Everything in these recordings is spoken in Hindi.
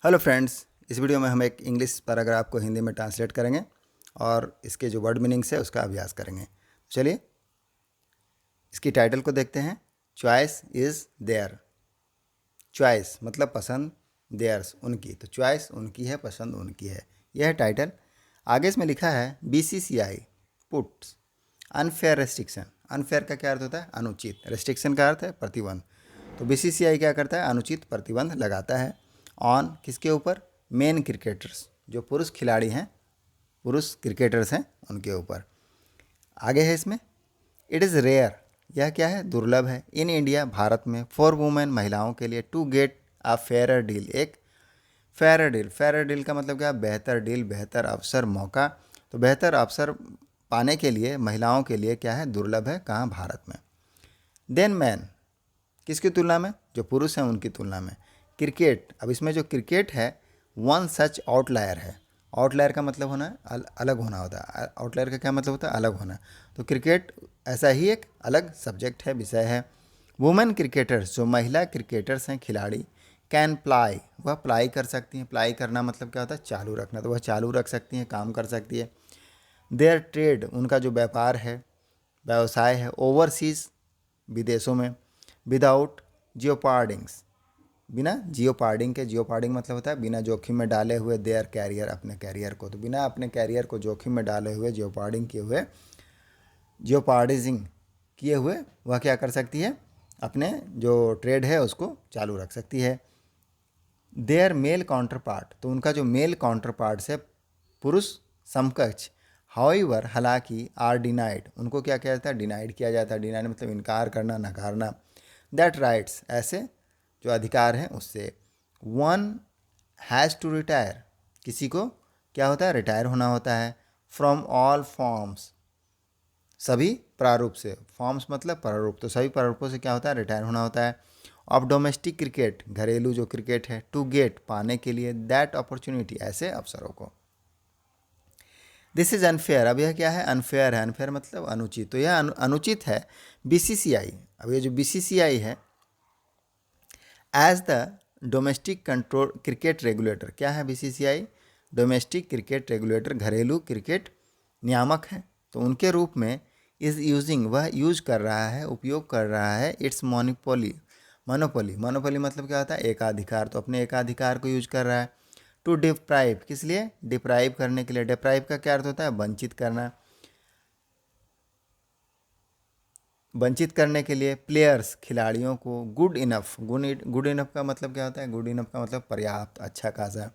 हेलो फ्रेंड्स, इस वीडियो में हम एक इंग्लिश पैराग्राफ को हिंदी में ट्रांसलेट करेंगे और इसके जो वर्ड मीनिंग्स है उसका अभ्यास करेंगे। चलिए इसकी टाइटल को देखते हैं। Choice is there. चॉइस मतलब पसंद, देयर्स उनकी, तो चॉइस उनकी है, पसंद उनकी है, यह है टाइटल। आगे इसमें लिखा है BCCI puts unfair restriction. Unfair का क्या अर्थ होता है? अनुचित। रेस्ट्रिक्शन का अर्थ है प्रतिबंध। तो BCCI क्या करता है? अनुचित प्रतिबंध लगाता है ऑन किसके ऊपर? मेन क्रिकेटर्स, जो पुरुष खिलाड़ी हैं, पुरुष क्रिकेटर्स हैं, उनके ऊपर। आगे है इसमें इट इज़ रेयर, यह क्या है? दुर्लभ है। इन इंडिया, भारत में, फॉर वुमेन, महिलाओं के लिए, to get a fair deal, एक फेयर डील। फेयर डील का मतलब क्या? बेहतर डील, बेहतर अवसर, मौका। तो बेहतर अवसर पाने के लिए महिलाओं के लिए क्या है? दुर्लभ है। कहाँ? भारत में। देन मैन, किसकी तुलना में? जो पुरुष हैं उनकी तुलना में। क्रिकेट, अब इसमें जो क्रिकेट है वन सच आउटलायर है। आउटलायर का मतलब होना अलग होना होता है। आउटलायर का क्या मतलब होता है? अलग होना। तो क्रिकेट ऐसा ही एक अलग सब्जेक्ट है, विषय है। वुमेन क्रिकेटर्स, जो महिला क्रिकेटर्स हैं, खिलाड़ी, कैन प्लाई, वह प्लाई कर सकती हैं। प्लाई करना मतलब क्या होता है? चालू रखना। तो वह चालू रख सकती हैं, काम कर सकती है। देयर ट्रेड, उनका जो व्यापार है, व्यवसाय है, ओवरसीज, विदेशों में, विदाउट जियोपार्डिंग्स, बिना जियोपार्डिंग के। जियोपार्डिंग मतलब होता है बिना जोखिम में डाले हुए, देयर कैरियर, अपने कैरियर को। तो बिना अपने कैरियर को जोखिम में डाले हुए, जियोपार्डिंग किए हुए, जियोपार्डिजिंग किए हुए, वह क्या कर सकती है? अपने जो ट्रेड है उसको चालू रख सकती है। देयर मेल काउंटर पार्ट, तो उनका जो मेल काउंटर पार्ट है, पुरुष समकक्ष, हाउएवर, हालांकि, आर डिनाइड, उनको क्या किया जाता है? डिनाइड किया जाता है। डिनाइड मतलब इनकार करना, नकारना। दैट राइट्स, ऐसे जो अधिकार हैं उससे। वन हैज़ टू रिटायर, किसी को क्या होता है? रिटायर होना होता है। फ्रॉम ऑल फॉर्म्स, सभी प्रारूप से। फॉर्म्स मतलब प्रारूप, तो सभी प्रारूपों से क्या होता है? रिटायर होना होता है। ऑफ डोमेस्टिक क्रिकेट, घरेलू जो क्रिकेट है। टू गेट, पाने के लिए। दैट अपॉर्चुनिटी, ऐसे अवसरों को। दिस इज़ अनफेयर, अब यह क्या है? अनफेयर है। अनफेयर मतलब अनुचित, तो यह अनुचित है। BCCI, अब ये जो BCCI है, as the domestic control cricket regulator, क्या है BCCI? डोमेस्टिक क्रिकेट रेगुलेटर, घरेलू क्रिकेट नियामक है। तो उनके रूप में इज़ यूजिंग, वह यूज कर रहा है, उपयोग कर रहा है, इट्स मोनोपोली। मोनोपोली, मोनोपोली मतलब क्या होता है? एकाधिकार। तो अपने एकाधिकार को यूज कर रहा है। टू डिप्राइव, किस लिए? डिप्राइव करने के लिए। डिप्राइव का क्या अर्थ होता है? वंचित करना। वंचित करने के लिए। प्लेयर्स, खिलाड़ियों को। गुड इनफ, गुड इनफ का मतलब क्या होता है? गुड इनफ का मतलब पर्याप्त, अच्छा खासा।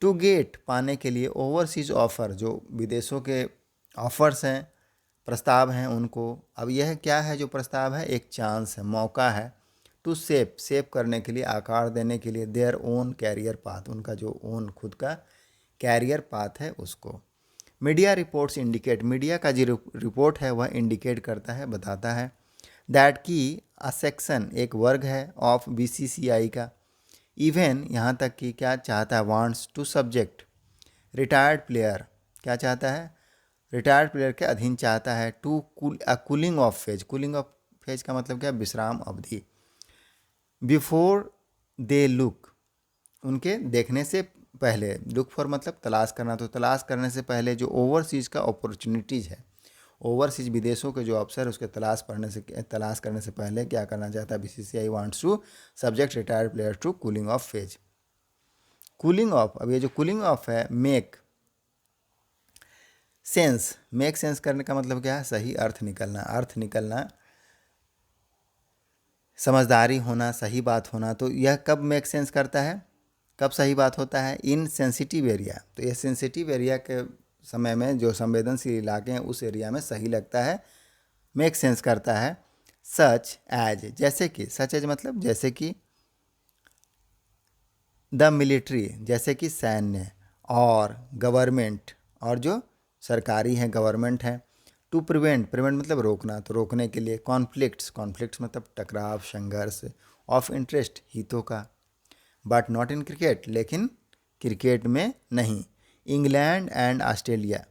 टू गेट, पाने के लिए। ओवरसीज ऑफर, जो विदेशों के ऑफर्स हैं, प्रस्ताव हैं, उनको। अब यह क्या है? जो प्रस्ताव है एक चांस है, मौका है। टू सेप, सेप करने के लिए, आकार देने के लिए। देयर ओन कैरियर पाथ, उनका जो ओन खुद का कैरियर पाथ है उसको। मीडिया रिपोर्ट्स इंडिकेट, मीडिया का जो रिपोर्ट है वह इंडिकेट करता है, बताता है। दैट की अ सेक्शन, एक वर्ग है, ऑफ BCCI का। इवन, यहाँ तक कि क्या चाहता है? Wants to subject retired player, क्या चाहता है? रिटायर्ड प्लेयर के अधीन चाहता है। To cooling off phase, cooling off phase का मतलब क्या? विश्राम अवधि। बिफोर दे लुक, उनके देखने से पहले। लुक फॉर मतलब तलाश करना, तो तलाश करने से पहले जो ओवरसीज का अपॉर्चुनिटीज़ है, ओवरसीज विदेशों के जो अवसर, उसके तलाश करने से पहले क्या करना चाहता है? BCCI wants to subject retired player to cooling off phase. Cooling off, अब ये जो कूलिंग ऑफ है, मेक सेंस, मेक सेंस करने का मतलब क्या है? सही अर्थ निकलना, अर्थ निकलना, समझदारी होना, सही बात होना। तो यह कब मेक सेंस करता है? कब सही बात होता है? इन सेंसिटिव एरिया, तो ये सेंसिटिव एरिया के समय में, जो संवेदनशील इलाके हैं उस एरिया में सही लगता है, मेक सेंस करता है। सच एज, जैसे कि, सच एज मतलब जैसे कि। द मिलिट्री, जैसे कि सैन्य। और गवर्नमेंट, और जो सरकारी हैं, गवर्नमेंट हैं। टू प्रिवेंट, प्रिवेंट मतलब रोकना, तो रोकने के लिए। कॉन्फ्लिक्ट्स, कॉन्फ्लिक्ट्स मतलब टकराव, संघर्ष। ऑफ इंटरेस्ट, हितों का। बट नॉट इन क्रिकेट, लेकिन क्रिकेट में नहीं। इंग्लैंड एंड ऑस्ट्रेलिया,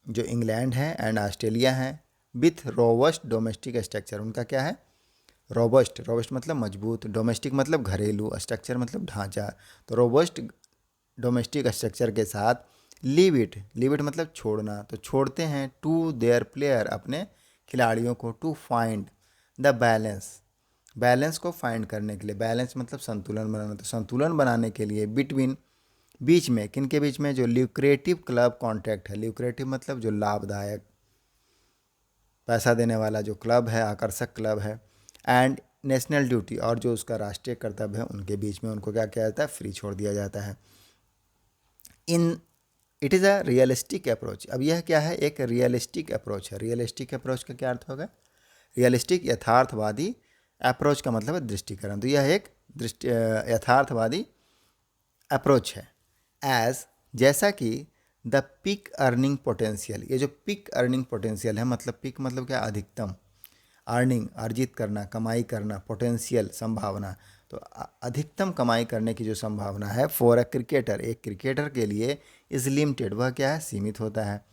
जो इंग्लैंड है एंड ऑस्ट्रेलिया है, विथ रोबस्ट डोमेस्टिक स्ट्रक्चर, उनका क्या है? रोबस्ट, रोबस्ट मतलब मजबूत, डोमेस्टिक मतलब घरेलू, स्ट्रक्चर मतलब ढांचा। तो रोबस्ट डोमेस्टिक स्ट्रक्चर के साथ लीव इट, लीव इट मतलब छोड़ना, तो छोड़ते हैं टू देयर प्लेयर, अपने खिलाड़ियों को, to find the balance, balance को फाइंड करने के लिए, बैलेंस मतलब संतुलन बनाना, तो संतुलन बनाने के लिए बिटवीन, बीच में, किन के बीच में, जो ल्यूक्रेटिव क्लब कॉन्ट्रैक्ट है, ल्यूक्रेटिव मतलब जो लाभदायक, पैसा देने वाला जो क्लब है, आकर्षक क्लब है, एंड नेशनल ड्यूटी, और जो उसका राष्ट्रीय कर्तव्य है, उनके बीच में उनको क्या किया जाता है, फ्री छोड़ दिया जाता है। In it is a realistic approach, अब यह क्या है, एक रियलिस्टिक अप्रोच है। रियलिस्टिक अप्रोच का क्या अर्थ होगा, रियलिस्टिक यथार्थवादी, अप्रोच का मतलब है दृष्टिकरण, तो यह एक यथार्थवादी अप्रोच है। एज, जैसा कि द पिक अर्निंग पोटेंशियल, ये जो पिक अर्निंग पोटेंशियल है, मतलब पिक मतलब क्या, अधिकतम, अर्निंग अर्जित करना, कमाई करना, पोटेंशियल संभावना, तो अधिकतम कमाई करने की जो संभावना है फॉर अ क्रिकेटर, एक क्रिकेटर के लिए, इज़ लिमिटेड, वह क्या है, सीमित होता है,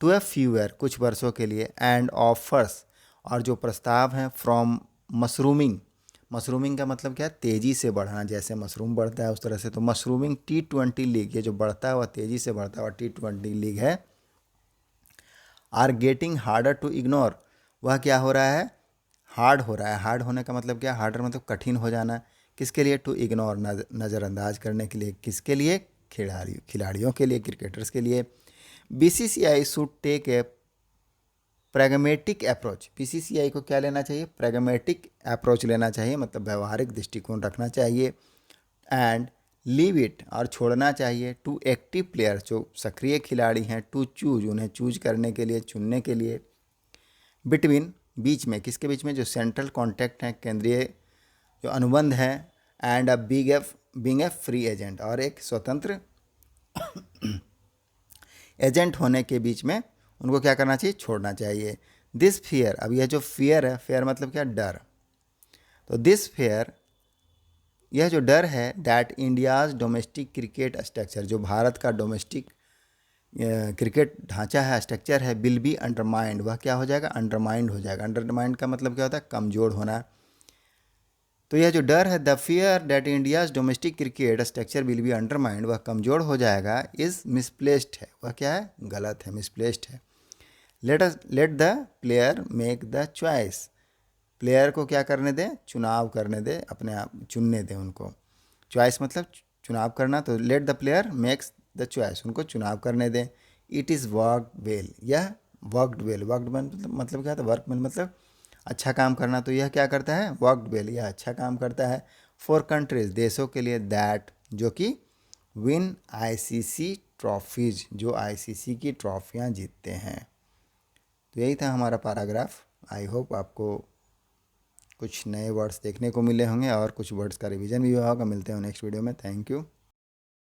टू अ फ्यू ईयर, कुछ वर्षों के लिए, एंड ऑफर्स, और जो प्रस्ताव हैं, फ्रॉम मशरूमिंग, मशरूमिंग का मतलब क्या है, तेज़ी से बढ़ना, जैसे मशरूम बढ़ता है उस तरह से, तो मशरूमिंग T20 लीग, ये जो बढ़ता है वह तेज़ी से बढ़ता है और T20 लीग है, are getting harder to ignore, वह क्या हो रहा है, हार्ड हो रहा है, हार्ड होने का मतलब क्या, हार्डर मतलब कठिन हो जाना, किसके लिए, टू इग्नोर, नज़रअंदाज करने के लिए, किसके लिए, खिलाड़ियों के लिए, क्रिकेटर्स के लिए। BCCI should take a pragmatic approach, BCCI को क्या लेना चाहिए, प्रैग्मेटिक अप्रोच लेना चाहिए, मतलब व्यवहारिक दृष्टिकोण रखना चाहिए, एंड लीव इट, और छोड़ना चाहिए, टू एक्टिव प्लेयर, जो सक्रिय खिलाड़ी हैं, टू चूज, उन्हें चूज करने के लिए, चुनने के लिए, बिटवीन, बीच में, किसके बीच में, जो सेंट्रल कॉन्टैक्ट हैं, केंद्रीय जो अनुबंध है, and a being a free agent, और एक स्वतंत्र एजेंट होने के बीच में उनको क्या करना चाहिए, छोड़ना चाहिए। दिस फियर, अब यह जो फियर है, फियर मतलब क्या, डर, तो दिस फियर, यह जो डर है, that India's domestic cricket structure, जो भारत का डोमेस्टिक क्रिकेट ढांचा है, स्ट्रक्चर है, विल बी अंडरमाइंड, वह क्या हो जाएगा, अंडरमाइंड हो जाएगा। अंडरमाइंड का मतलब क्या होता है, कमज़ोर होना, तो यह जो डर है, the fear that India's domestic cricket structure will be undermined, वह कमज़ोर हो जाएगा, इज़ मिसप्लेस्ड है, वह क्या है, गलत है, मिसप्लेस्ड है। Let the player make the choice, player को क्या करने दें, चुनाव करने दें, अपने आप चुनने दें उनको, चॉइस मतलब चुनाव करना, तो let the player makes the choice, उनको चुनाव करने दें। इट इज़ वर्कड वेल, यह वर्कड वेल, वर्कड मतलब क्या था, वर्क वेल मतलब अच्छा काम करना, तो यह क्या करता है, वर्कड वेल, यह अच्छा काम करता है, फॉर कंट्रीज, देशों के लिए, दैट, जो कि विन ICC ट्रॉफीज, जो ICC की ट्रॉफियाँ जीतते हैं। तो यही था हमारा पैराग्राफ। आई होप आपको कुछ नए वर्ड्स देखने को मिले होंगे और कुछ वर्ड्स का रिवीजन भी हुआ होगा। मिलते हैं नेक्स्ट वीडियो में। Thank you.